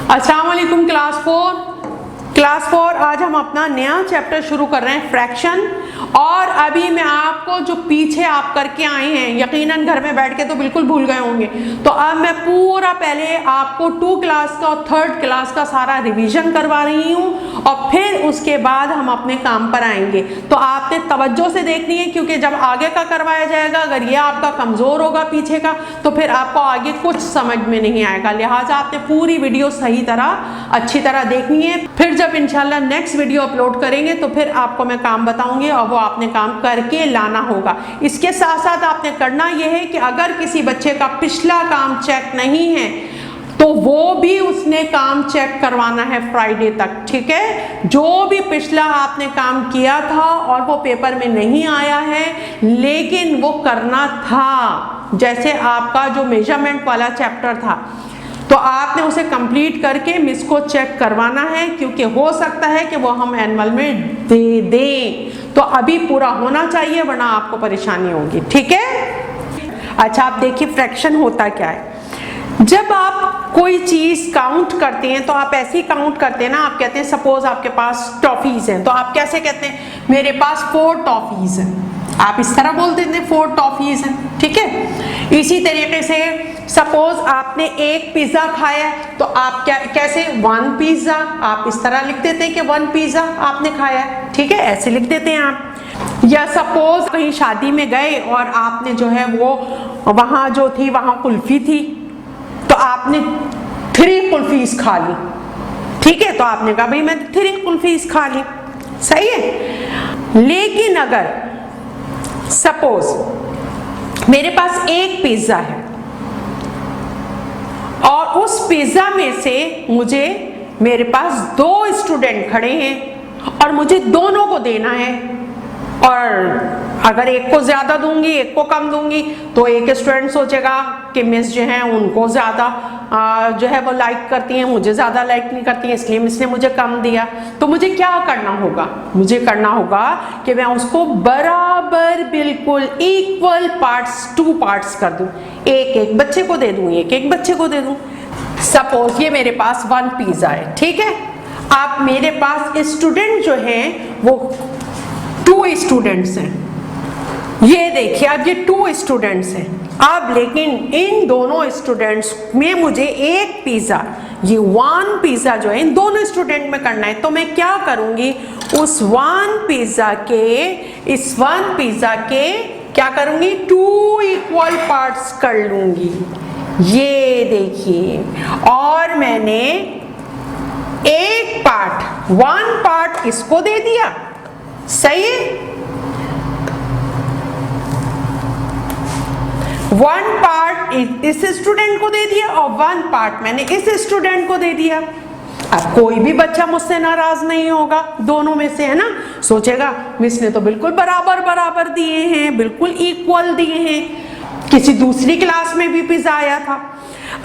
अस्सलाम वालेकुम क्लास 4 आज हम अपना नया चैप्टर शुरू कर रहे हैं फ्रैक्शन। और अभी मैं आपको जो पीछे आप करके आए हैं यकीनन घर में बैठ के तो बिल्कुल भूल गए होंगे, तो अब मैं पूरा पहले आपको 2 क्लास का और 3rd क्लास का सारा रिवीजन करवा रही हूँ और फिर उसके बाद हम अपने काम पर आएंगे। तो आपने तवज्जो से देखनी है क्योंकि जब आगे का करवाया जाएगा अगर ये आपका कमज़ोर होगा पीछे का तो फिर आपको आगे कुछ समझ में नहीं आएगा। लिहाजा आपने पूरी वीडियो सही तरह अच्छी तरह देखनी है। फिर जब इंशाल्लाह नेक्स्ट वीडियो अपलोड करेंगे तो फिर आपको मैं काम बताऊंगी और वो आपने काम करके लाना होगा। इसके साथ साथ आपने करना यह है कि अगर किसी बच्चे का पिछला काम चेक नहीं है तो वो भी उसने काम चेक करवाना है फ्राइडे तक, ठीक है। जो भी पिछला आपने काम किया था और वो पेपर में नहीं आया है लेकिन वो करना था, जैसे आपका जो मेजरमेंट वाला चैप्टर था तो आपने उसे कंप्लीट करके मिस को चेक करवाना है क्योंकि हो सकता है कि वो हम एनुअल में दे दें। तो अभी पूरा होना चाहिए वरना आपको परेशानी होगी, ठीक है। अच्छा, आप देखिए फ्रैक्शन होता क्या है। जब आप कोई चीज काउंट करते हैं तो आप ऐसे ही काउंट करते हैं ना। आप कहते हैं सपोज आपके पास टॉफीज हैं तो आप कैसे कहते हैं, मेरे पास 4 टॉफीज हैं। आप इस तरह बोल देते हैं 4 टॉफीज हैं, ठीक है। इसी तरीके से सपोज आपने एक पिज्जा खाया तो आप क्या कैसे 1 पिज्जा, आप इस तरह लिख देते हैं कि 1 पिज्जा आपने खाया, ठीक है, ऐसे लिख देते हैं आप। या सपोज कहीं शादी में गए और आपने जो है वो वहां जो थी वहां कुल्फी थी तो आपने 3 कुल्फीज खा ली, ठीक है, तो आपने कहा भाई मैं 3 कुल्फीज खा ली, सही है। लेकिन अगर सपोज मेरे पास एक पिज्जा है और उस पिज्जा में से मेरे पास 2 स्टूडेंट खड़े हैं और मुझे दोनों को देना है, और अगर एक को ज्यादा दूंगी एक को कम दूंगी तो एक स्टूडेंट सोचेगा कि मिस जो है उनको ज्यादा जो है वो लाइक करती हैं, मुझे ज्यादा लाइक नहीं करती हैं, इसलिए मिस ने मुझे कम दिया। तो मुझे क्या करना होगा, मुझे करना होगा कि मैं उसको बराबर बिल्कुल इक्वल पार्ट्स 2 पार्ट्स कर दूं, एक बच्चे को दे दूं, एक बच्चे को दे दूं। सपोज ये मेरे पास 1 पिज्जा है, ठीक है। आप मेरे पास स्टूडेंट जो है वो 2 स्टूडेंट्स हैं, ये देखिए अब ये 2 स्टूडेंट्स हैं। अब लेकिन इन दोनों स्टूडेंट्स में मुझे एक पिज्जा, ये 1 पिज्जा जो है इन दोनों स्टूडेंट में करना है, तो मैं क्या करूंगी, उस 1 पिज्जा के क्या करूंगी 2 इक्वल पार्ट्स कर लूंगी, ये देखिए। और मैंने एक पार्ट 1 पार्ट इसको दे दिया, सही है। 1 पार्ट इस स्टूडेंट को दे दिया और 1 पार्ट मैंने इस स्टूडेंट को दे दिया। अब कोई भी बच्चा मुझसे नाराज नहीं होगा दोनों में से, है ना, सोचेगा मिस ने तो बिल्कुल बराबर दिए हैं, बिल्कुल इक्वल दिए हैं। किसी दूसरी क्लास में भी पिज्जा आया था।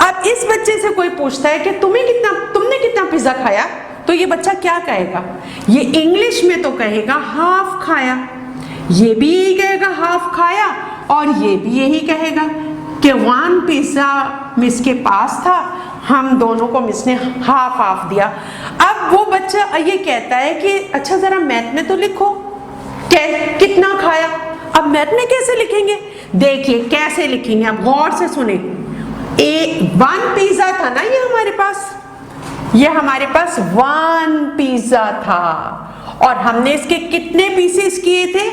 अब इस बच्चे से कोई पूछता है कि तुमने कितना पिज्जा खाया, तो ये बच्चा क्या कहेगा, ये इंग्लिश में तो कहेगा हाफ खाया, ये भी यही कहेगा हाफ खाया, और ये भी यही कहेगा कि 1 पिज्जा मिस के पास था, हम दोनों को मिस ने हाफ दिया। अब वो बच्चा ये कहता है कि अच्छा जरा मैथ में तो लिखो कितना खाया। अब मैथ में कैसे लिखेंगे, देखिए कैसे लिखेंगे, अब गौर से सुने। 1 पिज्जा था ना ये हमारे पास 1 पिज्जा था और हमने इसके कितने पीसेस किए थे,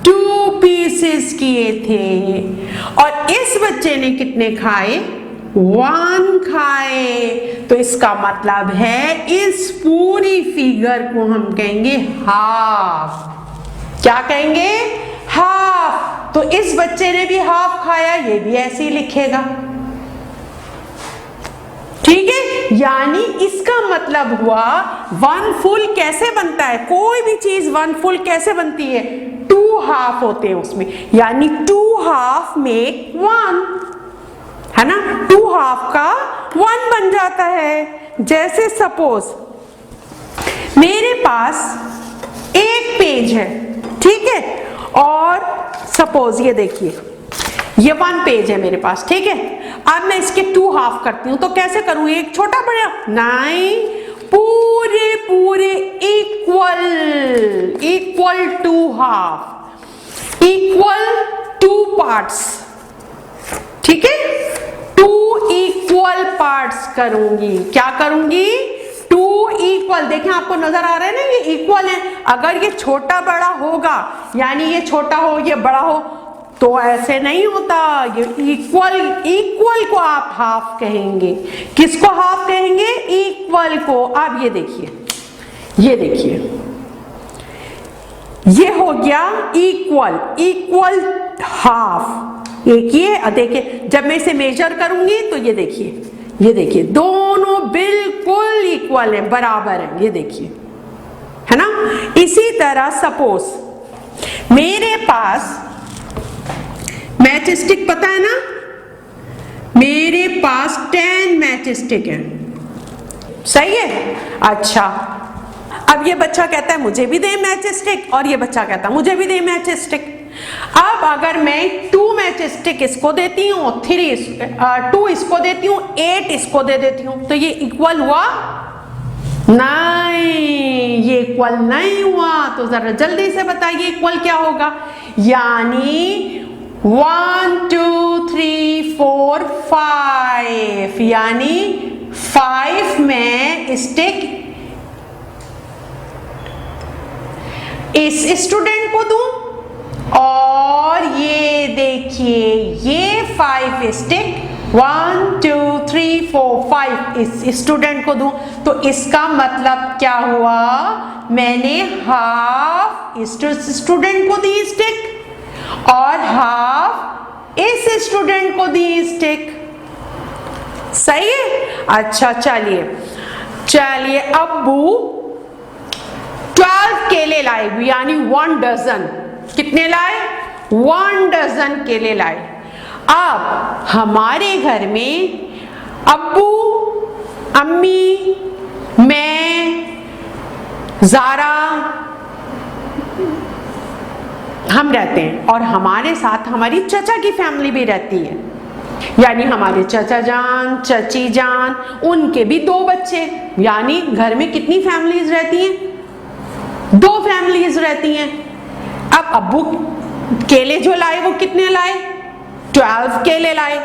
2 पीसेस किए थे। और इस बच्चे ने कितने खाए, 1 खाए। तो इसका मतलब है इस पूरी फिगर को हम कहेंगे हाफ। क्या कहेंगे, हाफ। तो इस बच्चे ने भी हाफ खाया, ये भी ऐसे ही लिखेगा, ठीक है। यानी इसका मतलब हुआ 1 फुल कैसे बनता है, कोई भी चीज 1 फुल कैसे बनती है, 2 हाफ होते हैं उसमें, यानी 2 हाफ मेक 1, है ना, 2 हाफ का 1 बन जाता है। जैसे सपोज मेरे पास एक पेज है, ठीक है, और सपोज ये देखिए ये 1 पेज है मेरे पास, ठीक है। अब मैं इसके 2 हाफ करती हूँ, तो कैसे करूँ, एक छोटा बड़ा, नहीं, पूरे पूरे equal to half, equal 2 parts, ठीक है। 2 इक्वल पार्ट्स करूंगी, क्या करूंगी, 2 इक्वल, देखें आपको नजर आ रहा है ना, ये इक्वल है। अगर ये छोटा बड़ा होगा, यानी ये छोटा हो ये बड़ा हो, तो ऐसे नहीं होता। ये इक्वल को आप हाफ कहेंगे। किसको हाफ कहेंगे, इक्वल को। अब ये देखिए, ये देखिए, ये हो गया इक्वल हाफ। एक ये देखिए, जब मैं इसे मेजर करूंगी तो ये देखिए दोनों बिल्कुल इक्वल है, बराबर है, ये देखिए, है ना। इसी तरह सपोज मेरे पास मैच स्टिक, पता है ना, मेरे पास 10 मैच स्टिक है, सही है। अच्छा, अब ये बच्चा कहता है मुझे भी दे मैच स्टिक, और ये बच्चा कहता है मुझे भी दे मैच स्टिक। अब अगर मैं 2 मैच स्टिक इसको देती हूँ, 2 इसको देती हूँ, 8 इसको दे देती हूँ, तो ये इक्वल हुआ, नहीं, ये इक्वल नहीं हुआ। तो जरा जल्दी से बताइए इक्वल क्या होगा, यानी 1 2 3 4 5, यानी 5 में स्टिक इस स्टूडेंट को दूं, और ये देखिए ये 5 स्टिक 1 2 3 4 5 इस स्टूडेंट को दूं, तो इसका मतलब क्या हुआ, मैंने हाफ इस स्टूडेंट को दी स्टिक और हाफ इस स्टूडेंट को दी स्टिक, सही है। अच्छा चलिए अब्बू 12 केले लाए, यानी 1 डजन, कितने लाए, 1 डजन केले लाए। अब हमारे घर में अब्बू, अम्मी, मैं, जारा, हम रहते हैं, और हमारे साथ हमारी चाचा की फैमिली भी रहती है, यानी हमारे चाचा जान, चाची जान, उनके भी 2 बच्चे, यानी घर में कितनी फैमिलीज रहती हैं, 2 फैमिलीज रहती हैं। अब अब्बू केले जो लाए वो कितने लाए, 12 केले लाए।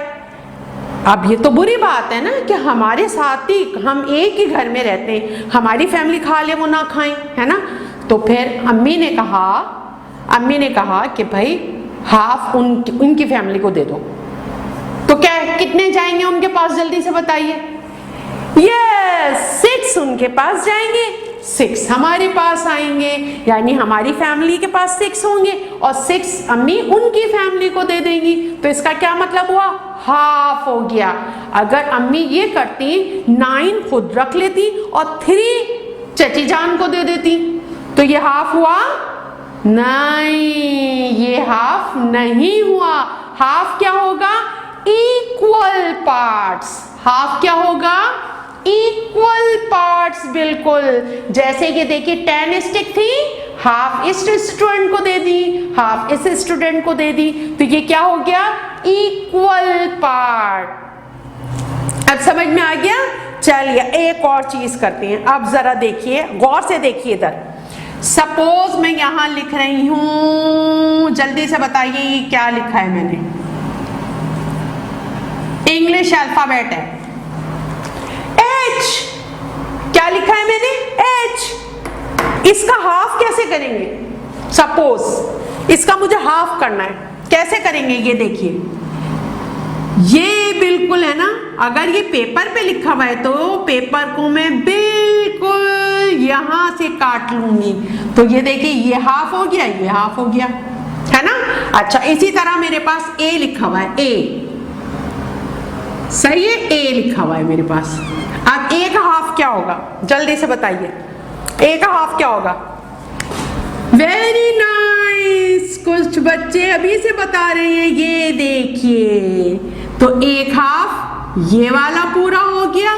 अब ये तो बुरी बात है ना कि हमारे साथ ही हम एक ही घर में रहते हैं, हमारी फैमिली खा ले वो ना खाएं, है ना। तो फिर अम्मी ने कहा कि भाई हाफ उनकी फैमिली को दे दो। तो क्या कितने जाएंगे उनके पास, जल्दी से बताइए। यस, 6 उनके पास जाएंगे, 6 हमारे पास आएंगे, यानी हमारी फैमिली के पास 6 होंगे और 6 अम्मी उनकी फैमिली को दे देंगी। तो इसका क्या मतलब हुआ, हाफ हो गया। अगर अम्मी ये करती 9 खुद रख लेती और 3 चची जान को दे देती, तो ये हाफ हुआ, नहीं, ये हाफ नहीं हुआ। हाफ क्या होगा, इक्वल पार्ट्स। हाफ क्या होगा, इक्वल पार्ट्स, बिल्कुल। जैसे कि देखिए 10 स्टिक थी, हाफ इस स्टूडेंट को दे दी, हाफ इस स्टूडेंट को दे दी, तो ये क्या हो गया, इक्वल पार्ट। अब समझ में आ गया। चलिए एक और चीज करते हैं। अब जरा देखिए, गौर से देखिए इधर। सपोज मैं यहां लिख रही हूं, जल्दी से बताइए क्या लिखा है मैंने, इंग्लिश अल्फाबेट है, H। क्या लिखा है मैंने, H। इसका हाफ कैसे करेंगे, सपोज इसका मुझे हाफ करना है, कैसे करेंगे, ये देखिए, ये बिल्कुल है ना, अगर ये पेपर पे लिखा हुआ है तो पेपर को मैं बिल्कुल यहां से काट लूंगी, तो ये देखिए ये हाफ हो गया, ये हाफ हो गया, है ना। अच्छा, इसी तरह मेरे पास A लिखा हुआ है, A, सही है, A लिखा हुआ है मेरे पास। अब A का हाफ क्या होगा, जल्दी से बताइए, A का हाफ क्या होगा। वेरी नाइस, कुछ बच्चे अभी से बता रहे हैं, ये देखिए, तो एक हाफ ये वाला पूरा हो गया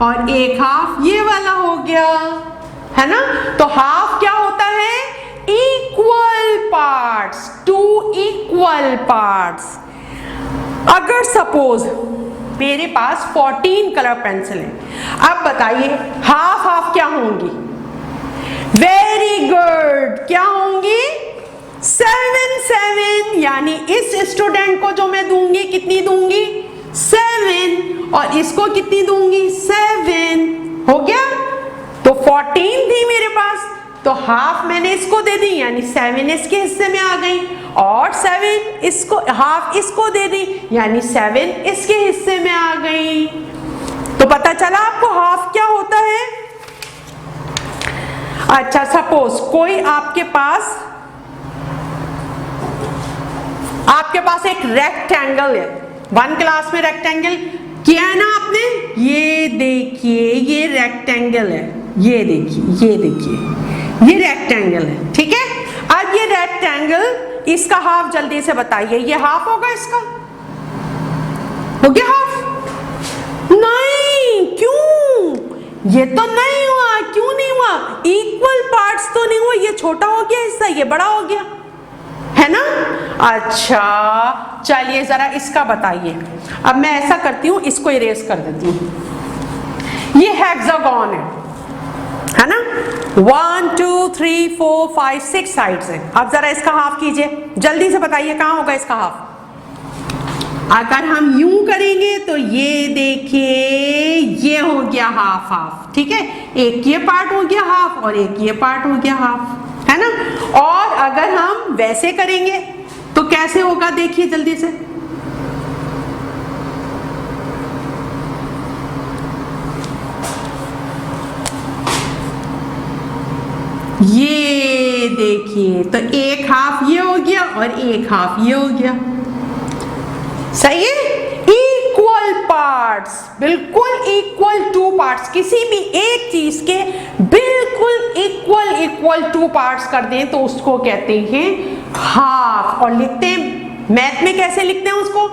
और एक हाफ ये वाला हो गया, है ना। तो हाफ क्या होता है, इक्वल पार्ट्स, 2 इक्वल पार्ट्स। अगर सपोज मेरे पास 14 कलर पेंसिल है, अब बताइए हाफ हाफ क्या होंगी? वेरी गुड, क्या होंगी? 7 7, यानी इस स्टूडेंट को जो मैं दूंगी कितनी दूंगी? 7, और इसको कितनी दूंगी? 7। हो गया? तो 14 थी मेरे पास, तो हाफ मैंने इसको दे दी, यानी 7 इसके हिस्से में आ गई, और 7 इसको, हाफ इसको दे दी, यानी 7 इसके हिस्से में आ गई। तो पता चला आपको हाफ क्या होता है? अच्छा, सपोज कोई आपके पास एक रेक्टेंगल है, 1 क्लास में रेक्टेंगल किया है ना आपने, ये देखिए ये रेक्टेंगल है, ये देखिए ये रेक्टेंगल है, ठीक है। अब ये रेक्टेंगल, इसका हाफ जल्दी से बताइए, ये हाफ होगा इसका? हो गया हाफ? नहीं, क्यों? ये तो नहीं हुआ, क्यों नहीं हुआ? इक्वल पार्ट्स तो नहीं हुआ, ये छोटा हो गया हिस्सा, ये बड़ा हो गया, है ना। अच्छा चलिए जरा इसका बताइए। अब मैं ऐसा करती हूं, इसको इरेज कर देती हूं। ये हेक्सागोन है ना, 1 2 3 4 5 6 साइड्स है। अब जरा इसका हाफ कीजिए, जल्दी से बताइए कहां होगा इसका हाफ। अगर हम यूं करेंगे तो ये देखिए ये हो गया हाफ हाफ, ठीक है। एक ये पार्ट हो गया हाफ और एक ये पार्ट हो गया हाफ, है ना। और अगर हम वैसे करेंगे तो कैसे होगा, देखिए जल्दी से। ये देखिए, तो एक हाफ ये हो गया और एक हाफ ये हो गया, सही है। इक्वल पार्ट्स, बिल्कुल इक्वल 2 पार्ट्स, किसी भी एक चीज के बिल्कुल इक्वल 2 पार्ट्स कर दें तो उसको कहते हैं हाफ। और लिखते हैं मैथ में, कैसे लिखते हैं उसको?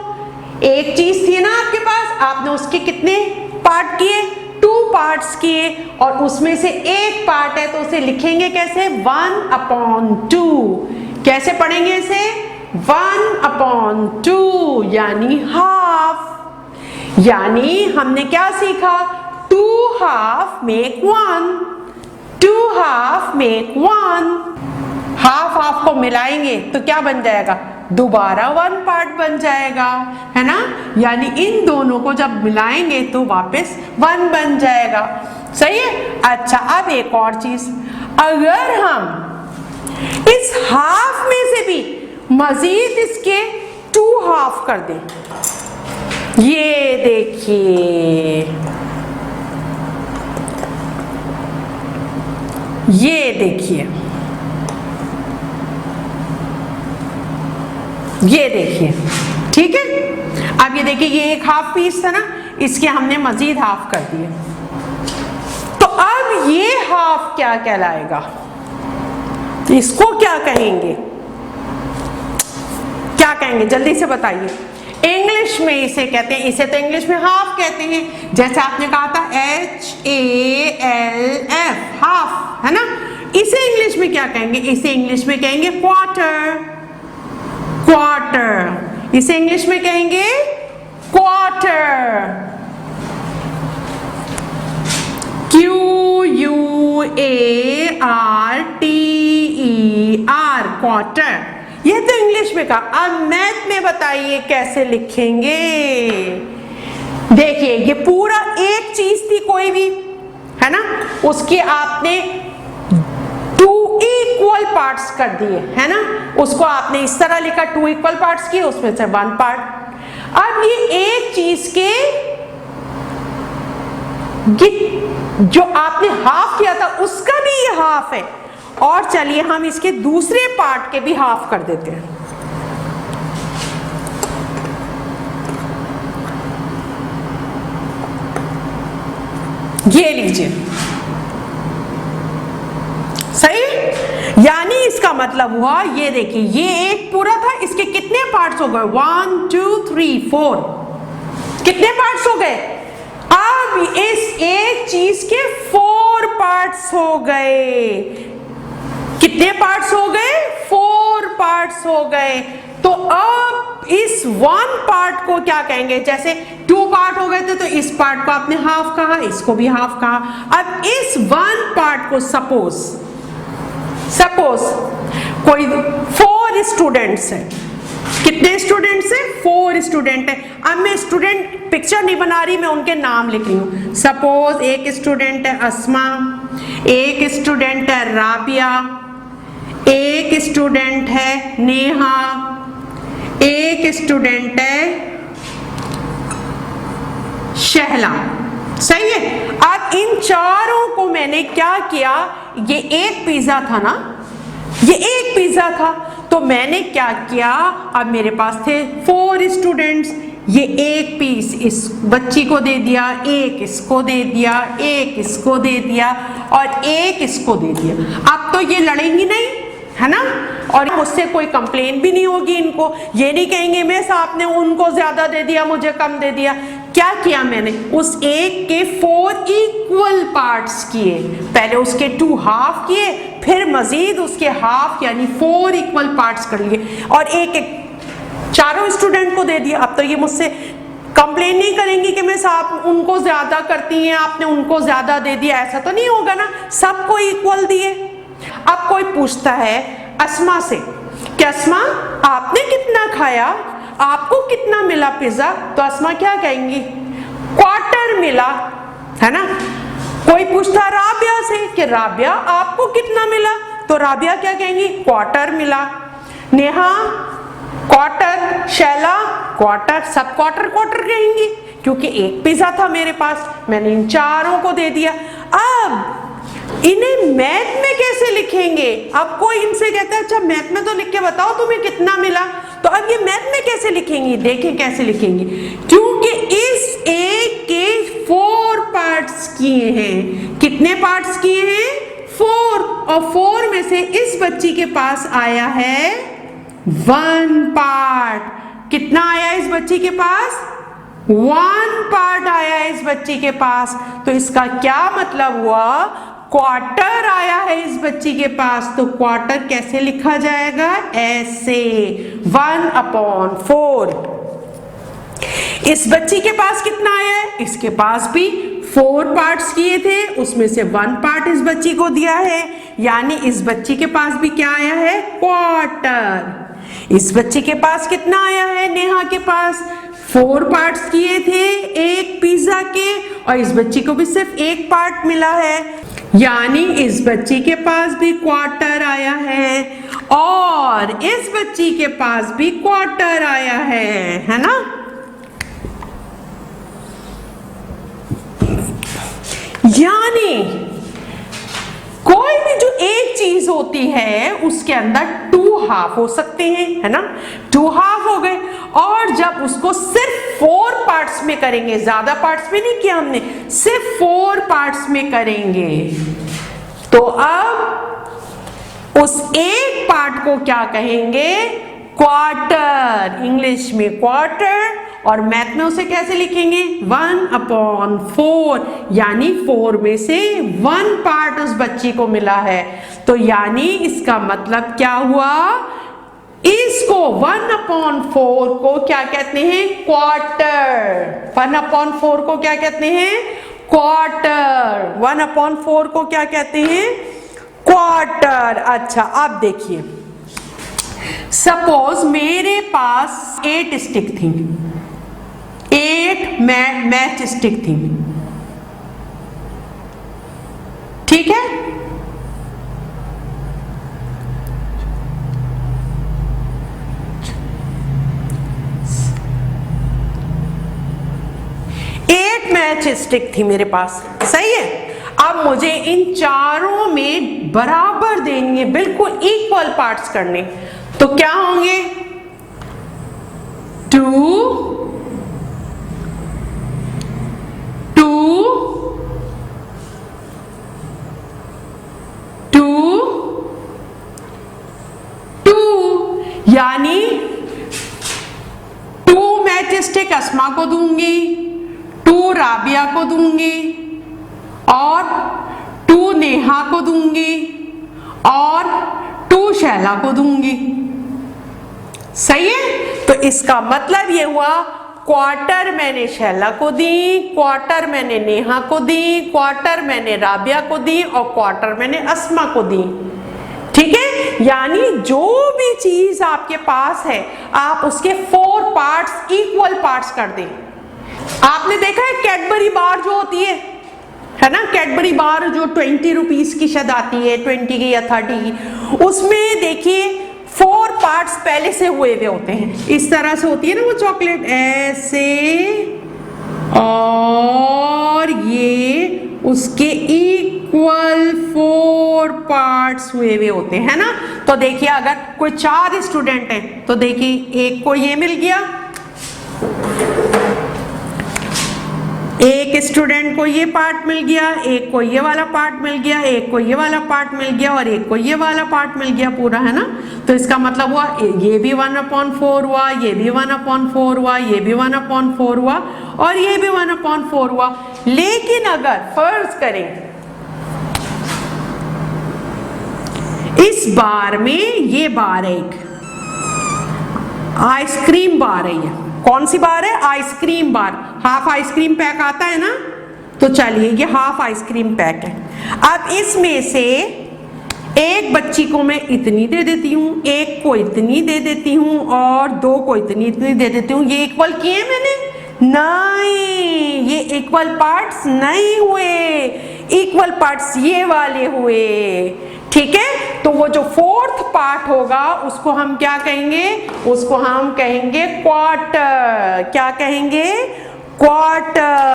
एक चीज थी ना आपके पास, आपने उसके कितने पार्ट किए? 2 पार्ट्स किए, और उसमें से एक पार्ट है तो उसे लिखेंगे कैसे? 1/2। कैसे पढ़ेंगे इसे? 1/2, यानी हाफ। यानी हमने क्या सीखा? 2 half make 1, 2 half make 1। Half half को मिलाएंगे तो क्या बन जाएगा? दोबारा 1 पार्ट बन जाएगा, है ना। यानी इन दोनों को जब मिलाएंगे तो वापस 1 बन जाएगा, सही है। अच्छा, अब एक और चीज, अगर हम इस हाफ में से भी मजीद इसके 2 हाफ कर दें, ये देखिए, ये देखिए, ये देखिए, ठीक है। अब ये देखिए, ये एक हाफ पीस था ना, इसके हमने मजीद हाफ कर दिए, तो अब ये हाफ क्या कहलाएगा? इसको क्या कहेंगे? क्या कहेंगे, जल्दी से बताइए। इंग्लिश में इसे कहते हैं, इसे तो इंग्लिश में हाफ कहते हैं, जैसे आपने कहा था HALF, हाफ, है ना। इसे इंग्लिश में क्या कहेंगे? इसे इंग्लिश में कहेंगे क्वार्टर, क्वार्टर। इसे इंग्लिश में कहेंगे क्वार्टर, QUARTER, क्वार्टर। ये तो इंग्लिश में कहा। अब मैथ में बताइए कैसे लिखेंगे। देखिए, ये पूरा एक चीज थी कोई भी, है ना, उसकी आपने 2 इक्वल पार्ट्स कर दिए, है ना। उसको आपने इस तरह लिखा, 2 इक्वल पार्ट्स किए, उसमें से 1 पार्ट। अब ये एक चीज के जो आपने हाफ किया था उसका भी ये हाफ है, और चलिए हम इसके दूसरे पार्ट के भी हाफ कर देते हैं। ये लीजिए, सही। यानी इसका मतलब हुआ, ये देखिए, ये एक पूरा था, इसके कितने पार्ट्स हो गए? 1 2 3 4, कितने पार्ट्स हो गए? अब इस एक चीज के 4 पार्ट्स हो गए। कितने पार्ट्स हो गए? 4 पार्ट्स हो गए। तो अब इस 1 पार्ट को क्या कहेंगे, जैसे 2 पार्ट हो गए थे तो इस पार्ट को आपने हाफ कहा, इसको भी हाफ कहा। अब इस 1 पार्ट को सपोज कोई 4 स्टूडेंट्स हैं, कितने स्टूडेंट्स हैं, 4 स्टूडेंट है। अब मैं स्टूडेंट पिक्चर नहीं बना रही, मैं उनके नाम लिख रही हूँ। सपोज एक स्टूडेंट है अस्मा, एक स्टूडेंट है राबिया, एक स्टूडेंट है नेहा, एक स्टूडेंट है शहला। सही है। अब इन चारों को मैंने क्या किया, ये एक पिज्जा था ना, ये एक पिज्जा था, तो मैंने क्या किया, अब मेरे पास थे 4 स्टूडेंट्स, ये एक पीस इस बच्ची को दे दिया, एक इसको दे दिया, एक इसको दे दिया और एक इसको दे दिया। अब तो ये लड़ेंगी नहीं, है ना, और मुझसे कोई कंप्लेन भी नहीं होगी इनको, ये नहीं कहेंगे मिस आपने उनको ज्यादा दे दिया मुझे कम दे दिया। क्या किया मैंने, उस एक के 4 इक्वल पार्ट्स किए, पहले उसके 2 हाफ किए, फिर मजीद उसके हाफ यानी 4 इक्वल पार्ट्स कर लिए और एक एक चारों स्टूडेंट को दे दिया। अब तो ये मुझसे कंप्लेन नहीं करेंगी कि मिस आप उनको ज्यादा करती हैं, आपने उनको ज्यादा दे दिया, ऐसा तो नहीं होगा ना, सबको इक्वल दिए। अब कोई पूछता है अस्मा से कि अस्मा आपने कितना खाया, आपको कितना मिला पिज्जा, तो अस्मा क्या कहेंगी, क्वार्टर मिला, है ना। कोई पूछता राबिया से कि राबिया आपको कितना मिला, तो राबिया क्या कहेंगी, क्वार्टर मिला। नेहा क्वार्टर, शैला क्वार्टर, सब क्वार्टर क्वार्टर कहेंगी क्योंकि एक पिज्जा था मेरे पास, मैंने इन चारों को दे दिया। अब इन्हें मैथ में कैसे लिखेंगे, अब कोई इनसे कहता है अच्छा मैथ में तो लिख के बताओ तुम्हें कितना मिला, तो अब ये मैथ में कैसे लिखेंगी, देखें कैसे लिखेंगे, क्योंकि इस एक के 4 पार्ट्स किए हैं। कितने पार्ट्स किए हैं, 4, और 4 में से इस बच्ची के पास आया है 1 पार्ट। कितना आया इस बच्ची के पास, 1 पार्ट आया इस बच्ची के पास, तो इसका क्या मतलब हुआ, क्वार्टर आया है इस बच्ची के पास। तो क्वार्टर कैसे लिखा जाएगा, ऐसे 1/4। इस बच्ची के पास कितना आया है, इसके पास भी 4 पार्ट्स किए थे, उसमें से 1 पार्ट इस बच्ची को दिया है, यानी इस बच्ची के पास भी क्या आया है, क्वार्टर। इस बच्ची के पास कितना आया है, नेहा के पास 4 पार्ट्स किए थे एक पिज्जा के, और इस बच्ची को भी सिर्फ 1 पार्ट मिला है, यानी इस बच्ची के पास भी क्वार्टर आया है और इस बच्ची के पास भी क्वार्टर आया है ना। यानी कोई भी जो एक चीज होती है उसके अंदर 2 हाफ हो सकते हैं, है ना, 2 हाफ हो गए, और जब उसको सिर्फ 4 पार्ट्स में करेंगे, ज्यादा पार्ट्स में नहीं किया हमने, सिर्फ 4 पार्ट्स में करेंगे, तो अब उस एक पार्ट को क्या कहेंगे, क्वार्टर, इंग्लिश में क्वार्टर, और मैथ में उसे कैसे लिखेंगे, 1/4, यानी 4 में से 1 पार्ट उस बच्ची को मिला है। तो यानी इसका मतलब क्या हुआ, इसको 1/4 को क्या कहते हैं, क्वार्टर। 1/4 को क्या कहते हैं, क्वार्टर। 1/4 को क्या कहते हैं, क्वार्टर। अच्छा अब देखिए, सपोज मेरे पास 8 स्टिक थी, 8 मैच स्टिक थी, ठीक है। मैच स्टिक थी मेरे पास, सही है। अब मुझे इन चारों में बराबर देंगे, बिल्कुल इक्वल पार्ट्स करने, तो क्या होंगे, 2 यानी 2 मैच स्टिक अस्मा को दूंगी, 2 राबिया को दूंगी, और 2 नेहा को दूंगी, और 2 शैला को दूंगी, सही है। तो इसका मतलब ये हुआ क्वार्टर मैंने शैला को दी, क्वार्टर मैंने नेहा को दी, क्वार्टर मैंने राबिया को दी और क्वार्टर मैंने अस्मा को दी। ठीक है, यानी जो भी चीज आपके पास है आप उसके 4 पार्ट्स इक्वल पार्ट्स कर दें। आपने देखा है कैडबरी बार जो होती है ना, कैडबरी बार जो 20 रुपीज की शायद आती है, 20 की या 30 की, उसमें देखिए 4 पार्ट्स पहले से हुए हुए होते हैं। इस तरह से होती है ना वो चॉकलेट, ऐसे, और ये उसके इक्वल 4 पार्ट्स हुए हुए होते हैं ना। तो देखिए अगर कोई 4 स्टूडेंट हैं तो देखिए एक को ये मिल गया, एक स्टूडेंट को ये पार्ट मिल गया, एक को ये वाला पार्ट मिल गया, एक को ये वाला पार्ट मिल गया और एक को ये वाला पार्ट मिल गया पूरा, है ना। तो इसका मतलब हुआ ये भी 1/4 हुआ, ये भी 1/4 हुआ, ये भी 1/4 हुआ और ये भी 1/4 हुआ। लेकिन अगर फर्ज करें इस बार में ये बार है, एक आइसक्रीम बार है, ये कौन सी बार है? आइसक्रीम बार। हाफ आइसक्रीम पैक आता है ना, तो चलिए ये हाफ आइसक्रीम पैक है। अब इसमें से एक बच्ची को मैं इतनी दे देती हूँ, एक को इतनी दे देती हूँ और 2 को इतनी दे देती हूँ। ये इक्वल किए मैंने? नहीं, ये इक्वल पार्ट्स नहीं हुए, इक्वल पार्ट्स ये वाले हुए। ठीक है, तो वो जो 4th पार्ट होगा उसको हम क्या कहेंगे? उसको हम कहेंगे क्वार्टर। क्या कहेंगे? क्वार्टर।